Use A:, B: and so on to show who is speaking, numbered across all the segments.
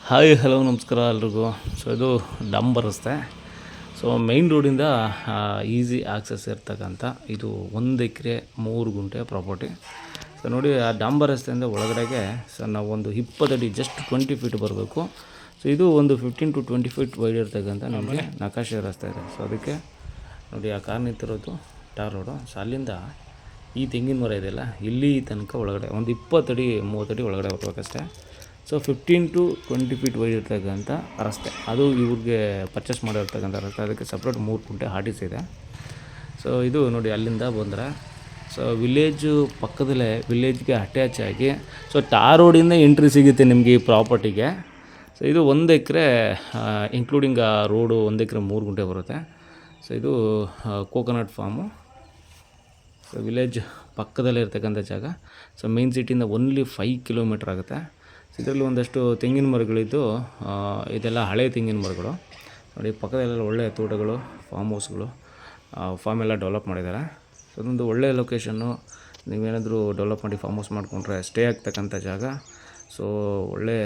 A: Hi hello ನಮಸ್ಕಾರ ಎಲ್ರಿಗೂ. So ಇದು ಡಾಂಬರ್ ರಸ್ತೆ. ಸೊ ಮೈನ್ ರೋಡಿಂದ ಈಸಿ ಆಕ್ಸೆಸ್ ಇರ್ತಕ್ಕಂಥ ಇದು 1 ಎಕರೆ 3 ಗುಂಟೆ ಪ್ರಾಪರ್ಟಿ. ಸೊ ನೋಡಿ, ಆ ಡಾಂಬರ್ ರಸ್ತೆಯಿಂದ ಒಳಗಡೆಗೆ ನಾವು ಒಂದು 20 ಅಡಿ ಜಸ್ಟ್ 20 ಫೀಟ್ ಬರಬೇಕು. ಸೊ ಇದು ಒಂದು 15 to 20 ಫೀಟ್ ವೈಡ್ ಇರ್ತಕ್ಕಂಥ ನಮಗೆ ನಕಾಶೆ ರಸ್ತೆ ಇದೆ. ಸೊ ಅದಕ್ಕೆ ನೋಡಿ, ಆ ಕಾರ್ ನಿಂತಿರೋದು ಟಾರ್ ರೋಡು. ಸೊ ಅಲ್ಲಿಂದ ಈ ತೆಂಗಿನ ಮರ ಇದೆಯಲ್ಲ, ಇಲ್ಲಿ ತನಕ ಒಳಗಡೆ ಒಂದು 20 ಅಡಿ 30 ಅಡಿ ಒಳಗಡೆ ಹೋಗ್ಬೇಕಷ್ಟೇ. ಸೊ 15 to 20 ಫೀಟ್ ವೈಡ್ ಇರ್ತಕ್ಕಂಥ ರಸ್ತೆ, ಅದು ಇವ್ರಿಗೆ ಪರ್ಚೇಸ್ ಮಾಡಿರ್ತಕ್ಕಂಥ ರಸ್ತೆ. ಅದಕ್ಕೆ ಸಪ್ರೇಟ್ 3 ಗುಂಟೆ ಆರ್ಟಿಸ್ ಇದೆ. ಸೊ ಇದು ನೋಡಿ, ಅಲ್ಲಿಂದ ಬಂದರೆ ಸೊ ವಿಲೇಜು ಪಕ್ಕದಲ್ಲೇ, ವಿಲೇಜ್ಗೆ ಅಟ್ಯಾಚ್ ಆಗಿ ಸೊ ಟಾರ್ ರೋಡಿಂದ ಎಂಟ್ರಿ ಸಿಗುತ್ತೆ ನಿಮಗೆ ಈ ಪ್ರಾಪರ್ಟಿಗೆ. ಸೊ ಇದು 1 ಎಕರೆ ಇನ್ಕ್ಲೂಡಿಂಗ್ ಆ ರೋಡು 1 ಎಕರೆ 3 ಗುಂಟೆ ಬರುತ್ತೆ. ಸೊ ಇದು ಕೋಕೋನಟ್ ಫಾರ್ಮು. ಸೊ ವಿಲೇಜ್ ಪಕ್ಕದಲ್ಲೇ ಇರ್ತಕ್ಕಂಥ ಜಾಗ. ಸೊ ಮೇನ್ ಸಿಟಿಯಿಂದ ಓನ್ಲಿ 5 ಕಿಲೋಮೀಟ್ರ್ ಆಗುತ್ತೆ. ಇದರಲ್ಲಿ ಒಂದಷ್ಟು ತೆಂಗಿನ ಮರಗಳಿದ್ದು, ಇದೆಲ್ಲ ಹಳೆ ತೆಂಗಿನ ಮರಗಳು ನೋಡಿ. ಪಕ್ಕದಲ್ಲೆಲ್ಲ ಒಳ್ಳೆಯ ತೋಟಗಳು, ಫಾರ್ಮ್ ಹೌಸ್ಗಳು, ಫಾರ್ಮ್ ಎಲ್ಲ ಡೆವಲಪ್ ಮಾಡಿದ್ದಾರೆ. ಸೊ ಅದೊಂದು ಒಳ್ಳೆಯ ಲೊಕೇಶನ್ನು. ನೀವೇನಾದರೂ ಡೆವಲಪ್ ಮಾಡಿ ಫಾರ್ಮ್ ಹೌಸ್ ಮಾಡಿಕೊಂಡ್ರೆ ಸ್ಟೇ ಆಗ್ತಕ್ಕಂಥ ಜಾಗ. ಸೊ ಒಳ್ಳೆ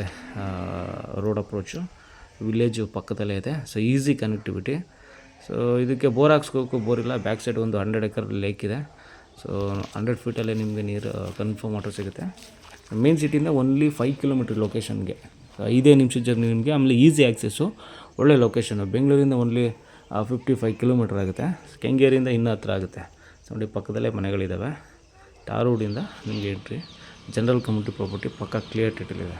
A: ರೋಡ್ ಅಪ್ರೋಚು, ವಿಲೇಜು ಪಕ್ಕದಲ್ಲೇ ಇದೆ. So easy connectivity. ಸೊ ಇದಕ್ಕೆ ಬೋರ್ ಹಾಕ್ಸ್ಕೋಬೇಕು, ಬೋರ್ ಇಲ್ಲ. ಬ್ಯಾಕ್ ಸೈಡ್ ಒಂದು 100 ಎಕರ್ ಲೇಕ್ ಇದೆ. ಸೊ 100 ಫೀಟಲ್ಲೇ ನಿಮಗೆ ನೀರು ಕನ್ಫರ್ಮ್ ವಾಟರ್ ಸಿಗುತ್ತೆ. ಮೇನ್ ಸಿಟಿಯಿಂದ ಓನ್ಲಿ 5 ಕಿಲೋಮೀಟ್ರ್ ಲೊಕೇಶನ್ಗೆ, 5 ನಿಮಿಷದ ಜರ್ನಿ ನಿಮಗೆ. ಆಮೇಲೆ ಈಸಿ ಆ್ಯಕ್ಸೆಸ್ಸು, ಒಳ್ಳೆ ಲೊಕೇಶನ್ನು. ಬೆಂಗಳೂರಿಂದ ಓನ್ಲಿ 55 ಕಿಲೋಮೀಟ್ರ್ ಆಗುತ್ತೆ. ಕೆಂಗೇರಿಯಿಂದ ಇನ್ನೂ ಹತ್ರ ಆಗುತ್ತೆ. ಸೊ ನೋಡಿ, ಪಕ್ಕದಲ್ಲೇ ಮನೆಗಳಿದ್ದಾವೆ. ಟಾರ್ ರೋಡಿಂದ ನಿಮಗೆ ಎಂಟ್ರಿ. ಜನರಲ್ ಕಮ್ಯುನಿಟಿ ಪ್ರಾಪರ್ಟಿ, ಪಕ್ಕ ಕ್ಲಿಯರ್ ಟೈಟಲ್ ಇದೆ.